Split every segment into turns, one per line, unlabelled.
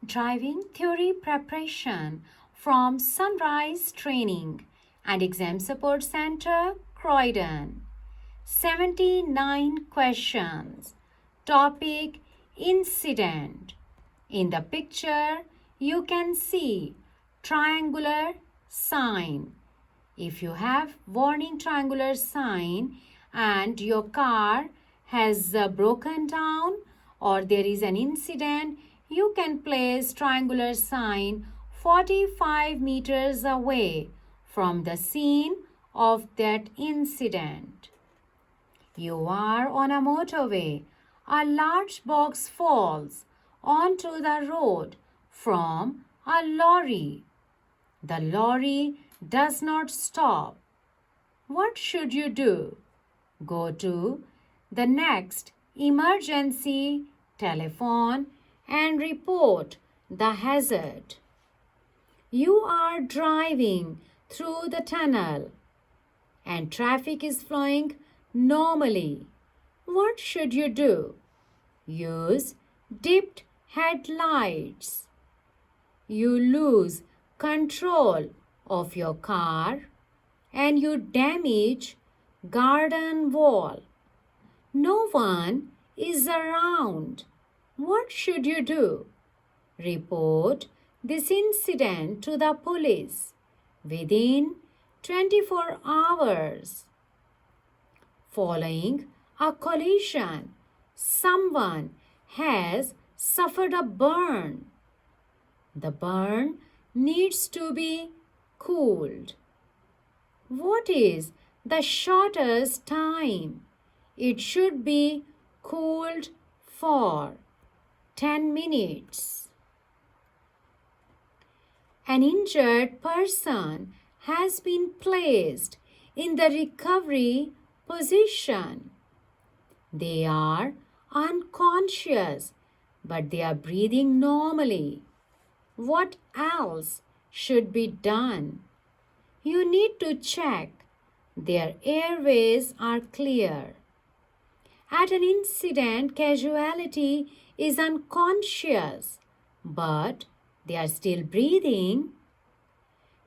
Driving Theory Preparation from Sunrise Training and Exam Support Center, Croydon. 79 questions. Topic: Incident. In the picture, you can see triangular sign. If you have warning triangular sign and your car has broken down or there is an incident, you can place triangular sign 45 meters away from the scene of that incident. You are on a motorway. A large box falls onto the road from a lorry. The lorry does not stop. What should you do? Go to the next emergency telephone and report the hazard. You are driving through the tunnel and traffic is flowing normally. What should you do? Use dipped headlights. You lose control of your car and you damage garden wall. No one is around. What should you do? Report this incident to the police within 24 hours. Following a collision, someone has suffered a burn. The burn needs to be cooled. What is the shortest time it should be cooled for? 10 minutes. An injured person has been placed in the recovery position. They are unconscious, but they are breathing normally. What else should be done? You need to check their airways are clear. At an incident, casualty is unconscious, but they are still breathing.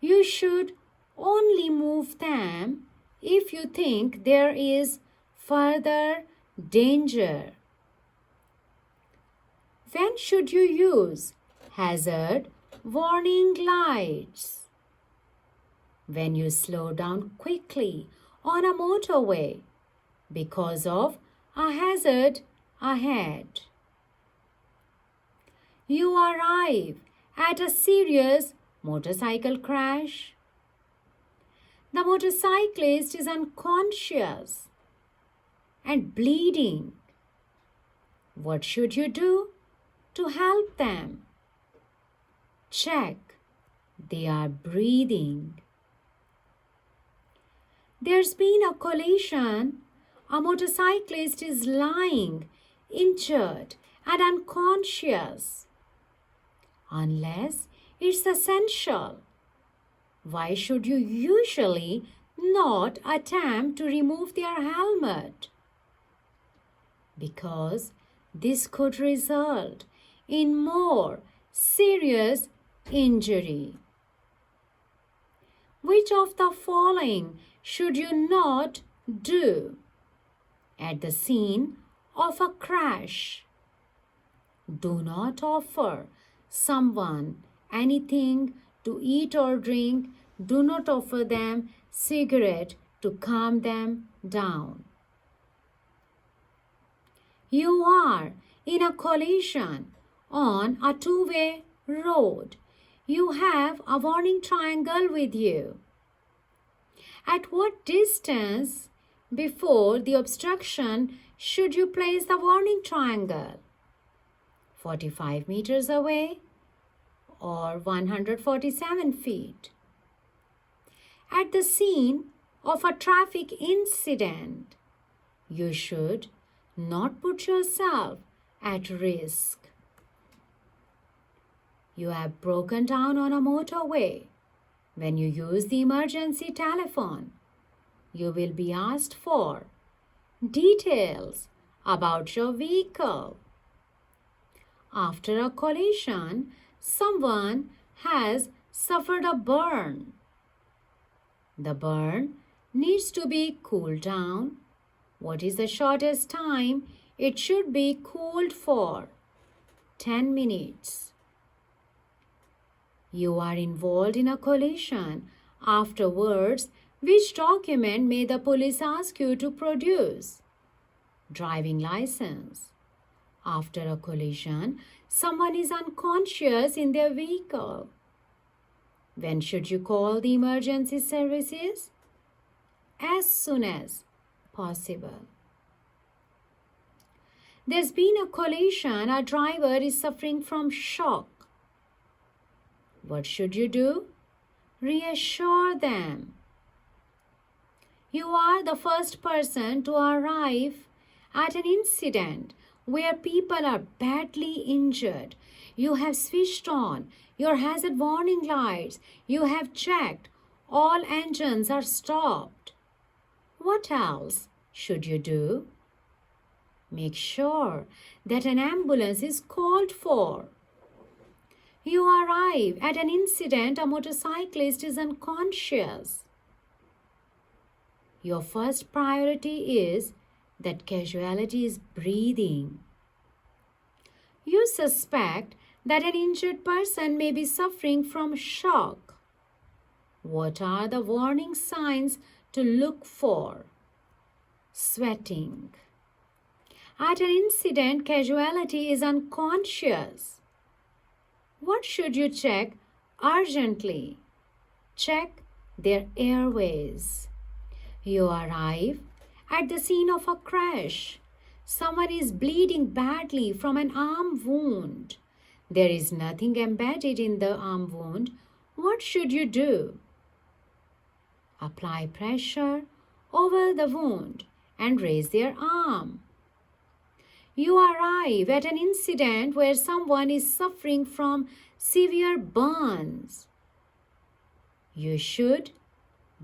You should only move them if you think there is further danger. When should you use hazard warning lights? When you slow down quickly on a motorway because of a hazard ahead. You arrive at a serious motorcycle crash. The motorcyclist is unconscious and bleeding. What should you do to help them? Check they are breathing. There's been a collision. A motorcyclist is lying, injured and unconscious. Unless it's essential, why should you usually not attempt to remove their helmet? Because this could result in more serious injury. Which of the following should you not do at the scene of a crash? Do not offer someone anything to eat or drink. Do not offer them cigarette to calm them down. You are in a collision on a two-way road. You have a warning triangle with you. At what distance before the obstruction should you place the warning triangle? 45 meters away or 147 feet? At the scene of a traffic incident, you should not put yourself at risk. You have broken down on a motorway. When you use the emergency telephone, you will be asked for details about your vehicle. After a collision, someone has suffered a burn. The burn needs to be cooled down. What is the shortest time it should be cooled for? 10 minutes. You are involved in a collision. Afterwards, which document may the police ask you to produce? Driving license. After a collision, someone is unconscious in their vehicle. When should you call the emergency services? As soon as possible. There's been a collision. A driver is suffering from shock. What should you do? Reassure them. You are the first person to arrive at an incident where people are badly injured. You have switched on your hazard warning lights. You have checked all engines are stopped. What else should you do? Make sure that an ambulance is called for. You arrive at an incident, a motorcyclist is unconscious. Your first priority is that casualty is breathing. You suspect that an injured person may be suffering from shock. What are the warning signs to look for? Sweating. At an incident, casualty is unconscious. What should you check urgently? Check their airways. You arrive at the scene of a crash. Someone is bleeding badly from an arm wound. There is nothing embedded in the arm wound. What should you do? Apply pressure over the wound and raise their arm. You arrive at an incident where someone is suffering from severe burns. You should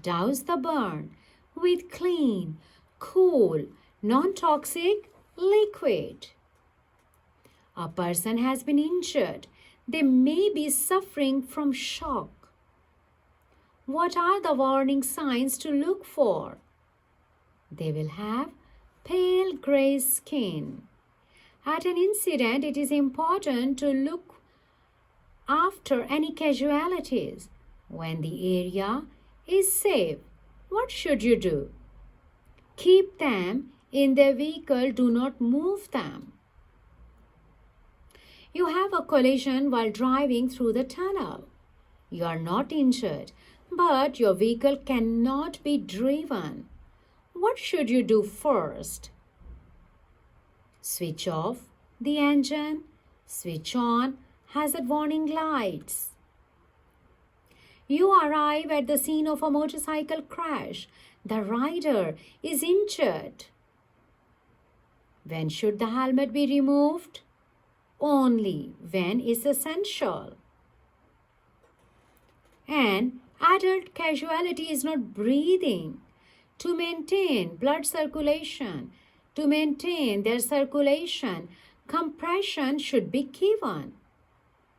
douse the burn with clean, cool, non-toxic liquid. A person has been injured. They may be suffering from shock. What are the warning signs to look for? They will have pale gray skin. At an incident, it is important to look after any casualties. When the area is safe, what should you do? Keep them in their vehicle. Do not move them. You have a collision while driving through the tunnel. You are not injured, but your vehicle cannot be driven. What should you do first? Switch off the engine. Switch on hazard warning lights. You arrive at the scene of a motorcycle crash. The rider is injured. When should the helmet be removed? Only when it's essential. An adult casualty is not breathing. To maintain blood circulation, to maintain their circulation, compression should be given.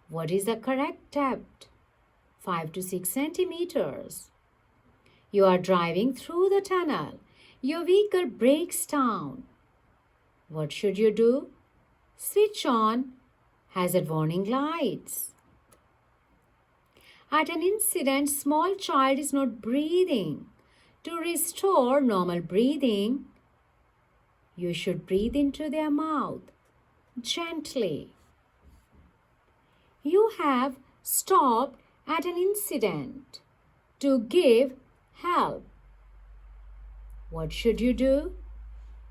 What is the correct depth? 5 to 6 centimeters. You are driving through the tunnel. Your vehicle breaks down. What should you do? Switch on hazard warning lights. At an incident, small child is not breathing. To restore normal breathing, you should breathe into their mouth gently. You have stopped at an incident to give help. What should you do?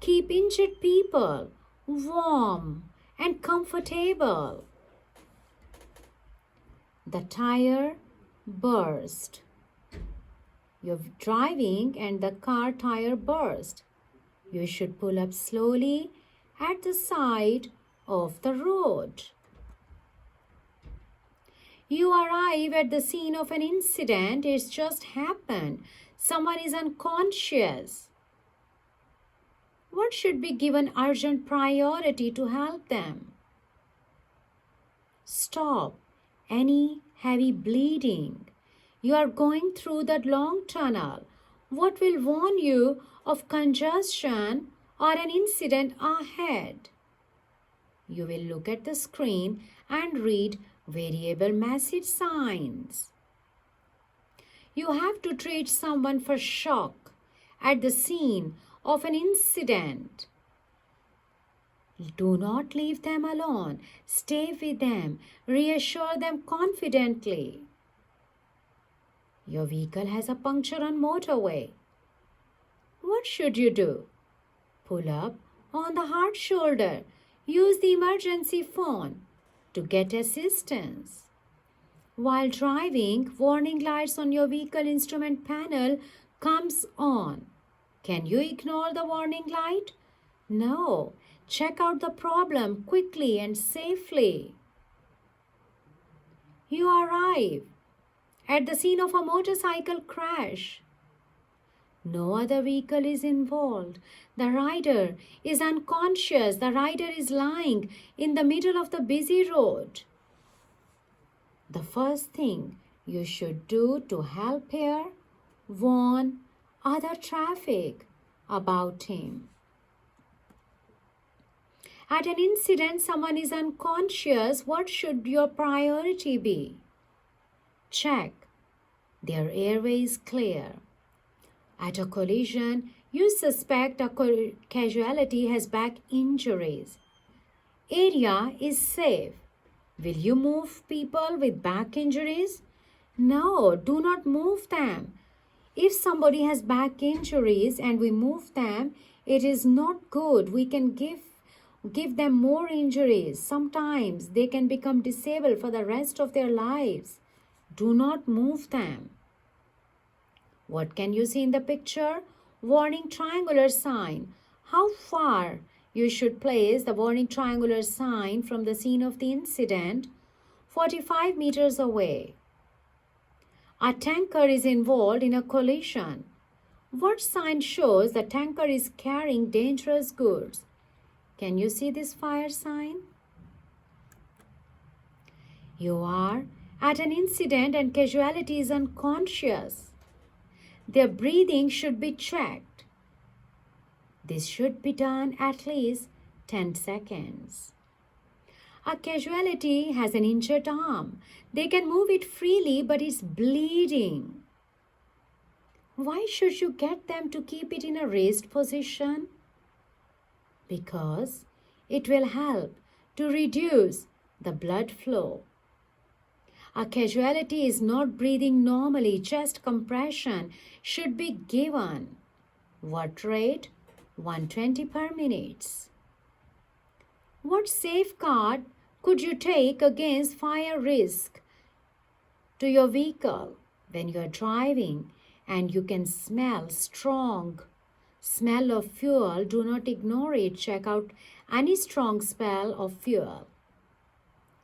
Keep injured people warm and comfortable. The tire burst. You're driving and the car tire burst. You should pull up slowly at the side of the road. You arrive at the scene of an incident. It's just happened. Someone is unconscious. What should be given urgent priority to help them? Stop any heavy bleeding. You are going through that long tunnel. What will warn you of congestion or an incident ahead? You will look at the screen and read variable message signs. You have to treat someone for shock at the scene of an incident. Do not leave them alone. Stay with them. Reassure them confidently. Your vehicle has a puncture on motorway. What should you do? Pull up on the hard shoulder. Use the emergency phone to get assistance. While driving, warning lights on your vehicle instrument panel comes on. Can you ignore the warning light? No. Check out the problem quickly and safely. You arrive at the scene of a motorcycle crash. No other vehicle is involved. The rider is unconscious. The rider is lying in the middle of the busy road. The first thing you should do to help here, warn other traffic about him. At an incident, someone is unconscious. What should your priority be? Check their airway is clear. At a collision, you suspect a casualty has back injuries. Area is safe. Will you move people with back injuries? No, do not move them. If somebody has back injuries and we move them, it is not good. We can give them more injuries. Sometimes they can become disabled for the rest of their lives. Do not move them. What can you see in the picture? Warning triangular sign. How far you should place the warning triangular sign from the scene of the incident? 45 meters away. A tanker is involved in a collision. What sign shows the tanker is carrying dangerous goods? Can you see this fire sign? You are at an incident and casualty is unconscious. Their breathing should be checked. This should be done at least 10 seconds. A casualty has an injured arm. They can move it freely, but it's bleeding. Why should you get them to keep it in a raised position? Because it will help to reduce the blood flow. A casualty is not breathing normally. Chest compression should be given. What rate? 120 per minute. What safeguard could you take against fire risk to your vehicle when you are driving and you can smell strong smell of fuel? Do not ignore it. Check out any strong smell of fuel.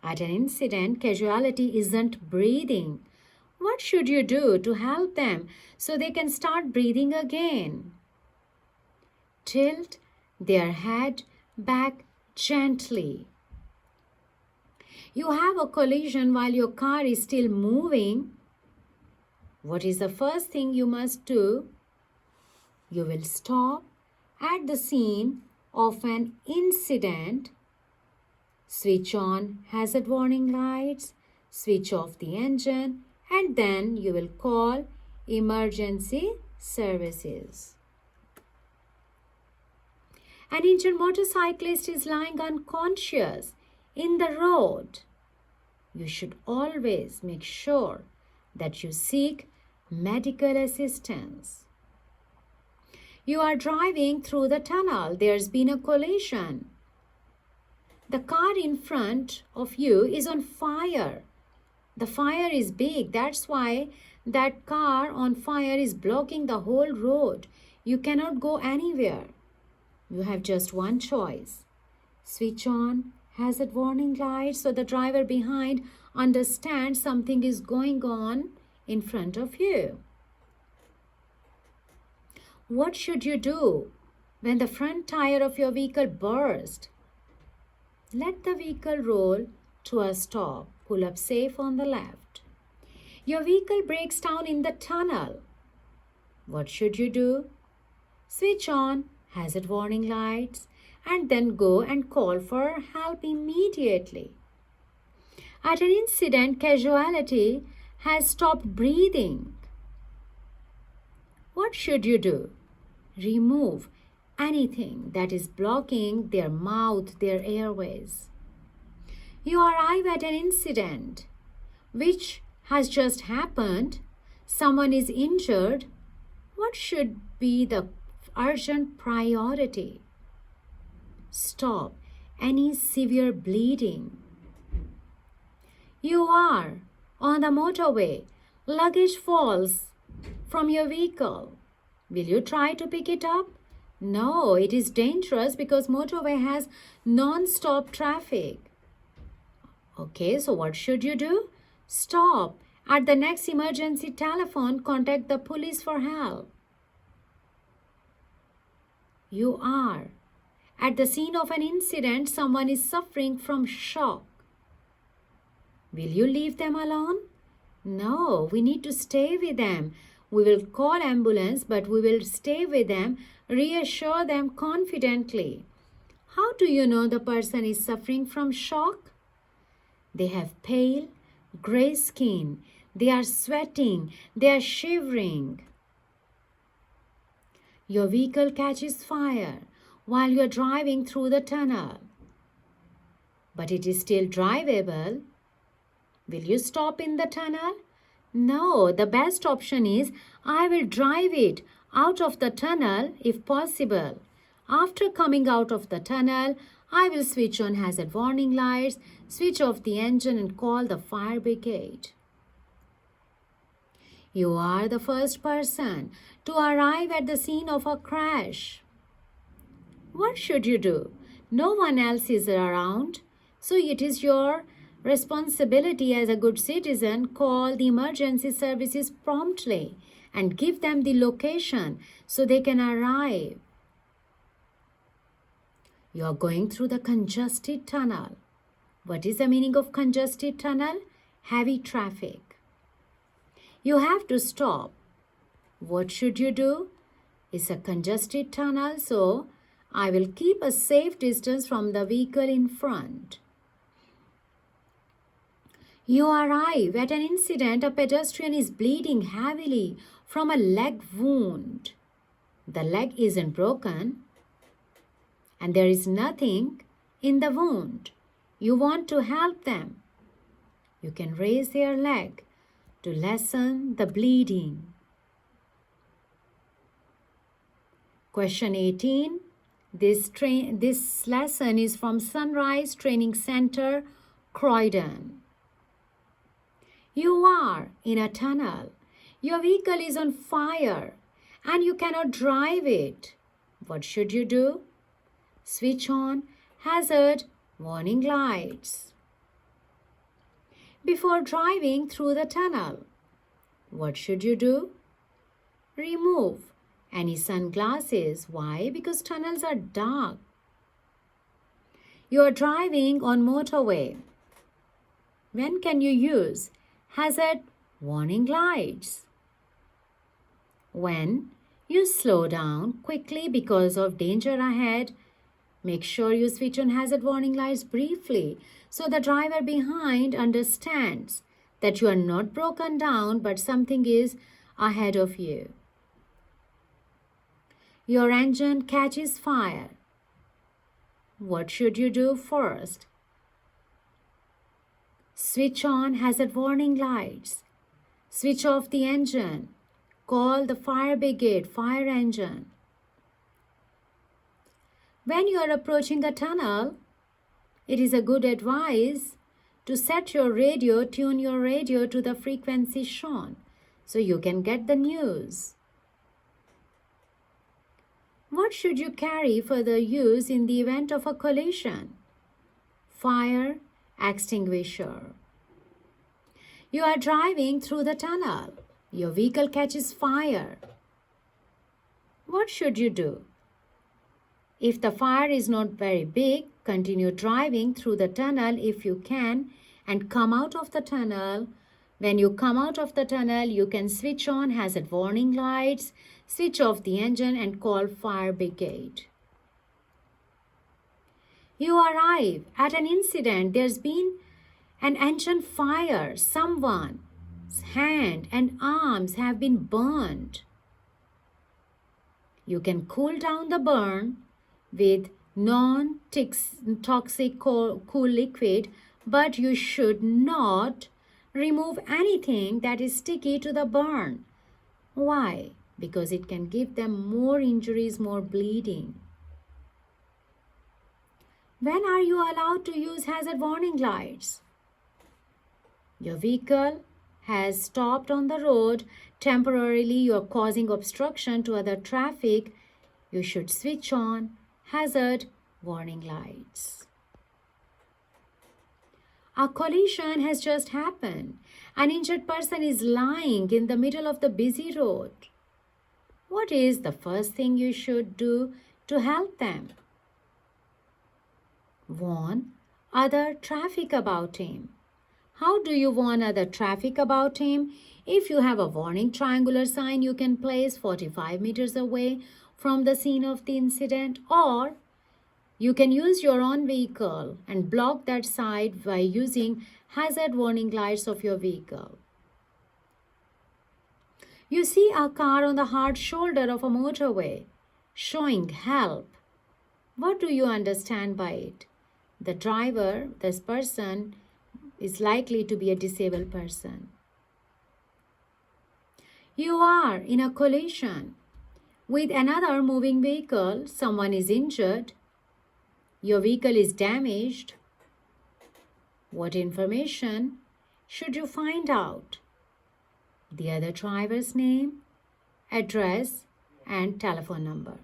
At an incident, casualty isn't breathing. What should you do to help them so they can start breathing again? Tilt their head back gently. You have a collision while your car is still moving. What is the first thing you must do? You will stop at the scene of an incident. Switch on hazard warning lights, switch off the engine, and then you will call emergency services. An injured motorcyclist is lying unconscious in the road. You should always make sure that you seek medical assistance. You are driving through the tunnel. There's been a collision. The car in front of you is on fire. The fire is big. That's why that car on fire is blocking the whole road. You cannot go anywhere. You have just one choice. Switch on hazard warning lights so the driver behind understands something is going on in front of you. What should you do when the front tire of your vehicle bursts? Let the vehicle roll to a stop. Pull up safe on the left. Your vehicle breaks down in the tunnel. What should you do? Switch on hazard warning lights and then go and call for help immediately. At an incident, casualty has stopped breathing. What should you do? Remove anything that is blocking their mouth, their airways. You arrive at an incident which has just happened. Someone is injured. What should be the urgent priority? Stop any severe bleeding. You are on the motorway. Luggage falls from your vehicle. Will you try to pick it up? No, it is dangerous because motorway has non-stop traffic. Okay, so what should you do? Stop. At the next emergency telephone, contact the police for help. You are at the scene of an incident. Someone is suffering from shock. Will you leave them alone? No, we need to stay with them. We will call ambulance, but we will stay with them, reassure them confidently. How do you know the person is suffering from shock? They have pale, gray skin. They are sweating. They are shivering. Your vehicle catches fire while you are driving through the tunnel. But it is still drivable. Will you stop in the tunnel? No, the best option is I will drive it out of the tunnel if possible. After coming out of the tunnel, I will switch on hazard warning lights, switch off the engine and call the fire brigade. You are the first person to arrive at the scene of a crash. What should you do? No one else is around, so it is your responsibility as a good citizen. Call the emergency services promptly and give them the location so they can arrive. You are going through the congested tunnel. What is the meaning of congested tunnel? Heavy traffic. You have to stop. What should you do? It's a congested tunnel, so I will keep a safe distance from the vehicle in front. You arrive at an incident. A pedestrian is bleeding heavily from a leg wound. The leg isn't broken and there is nothing in the wound. You want to help them. You can raise their leg to lessen the bleeding. Question 18. This lesson is from Sunrise Training Center, Croydon. You are in a tunnel. Your vehicle is on fire and you cannot drive it. What should you do? Switch on hazard warning lights before driving through the tunnel. What should you do? Remove any sunglasses. Why? Because tunnels are dark. You are driving on motorway. When can you use hazard warning lights? When you slow down quickly because of danger ahead. Make sure you switch on hazard warning lights briefly so the driver behind understands that you are not broken down but something is ahead of you. Your engine catches fire. What should you do first? Switch on hazard warning lights. Switch off the engine. Call the fire brigade, fire engine. When you are approaching a tunnel, it is a good advice to set your radio, tune your radio to the frequency shown so you can get the news. What should you carry for the use in the event of a collision? Fire extinguisher. You are driving through the tunnel. Your vehicle catches fire. What should you do? If the fire is not very big, continue driving through the tunnel if you can and come out of the tunnel. When you come out of the tunnel, you can switch on hazard warning lights, switch off the engine and call fire brigade. You arrive at an incident. There's been an engine fire. Someone's hand and arms have been burned. You can cool down the burn with non-toxic cool liquid, but you should not remove anything that is sticky to the burn. Why? Because it can give them more injuries, more bleeding. When are you allowed to use hazard warning lights? Your vehicle has stopped on the road. Temporarily, you are causing obstruction to other traffic. You should switch on hazard warning lights. A collision has just happened. An injured person is lying in the middle of the busy road. What is the first thing you should do to help them? Warn other traffic about him. How do you warn other traffic about him? If you have a warning triangular sign, you can place 45 meters away from the scene of the incident, or you can use your own vehicle and block that side by using hazard warning lights of your vehicle. You see a car on the hard shoulder of a motorway showing help. What do you understand by it? The driver, this person, is likely to be a disabled person. You are in a collision with another moving vehicle. Someone is injured. Your vehicle is damaged. What information should you find out? The other driver's name, address, and telephone number.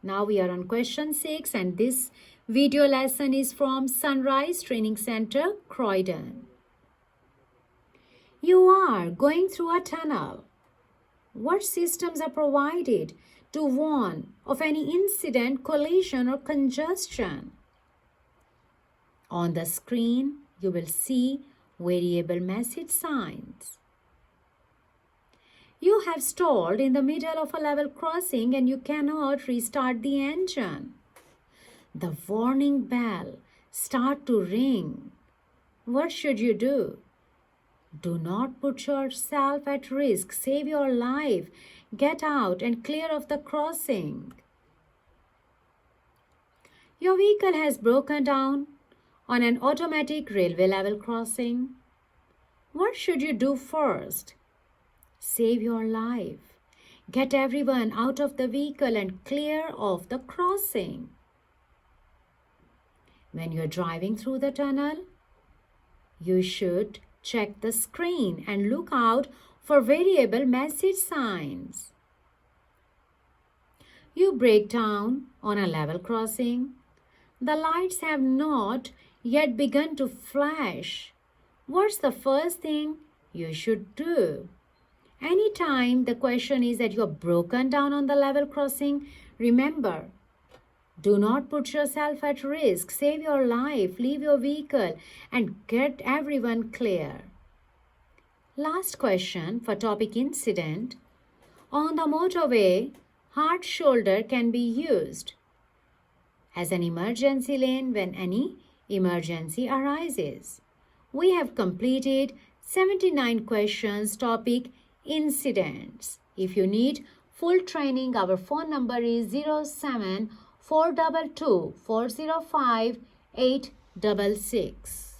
Now we are on question 6, and this video lesson is from Sunrise Training Center, Croydon. You are going through a tunnel. What systems are provided to warn of any incident, collision, or congestion? On the screen, you will see variable message signs. You have stalled in the middle of a level crossing and you cannot restart the engine. The warning bell starts to ring. What should you do? Do not put yourself at risk. Save your life. Get out and clear of the crossing. Your vehicle has broken down on an automatic railway level crossing. What should you do first? Save your life. Get everyone out of the vehicle and clear of the crossing. When you're driving through the tunnel, you should check the screen and look out for variable message signs. You break down on a level crossing. The lights have not yet begun to flash. What's the first thing you should do? Anytime the question is that you're broken down on the level crossing, remember, do not put yourself at risk. Save your life, leave your vehicle, and get everyone clear. Last question for topic incident. On the motorway, hard shoulder can be used as an emergency lane when any emergency arises. We have completed 79 questions, topic incidents. If you need full training, our phone number is 07 422 405 866.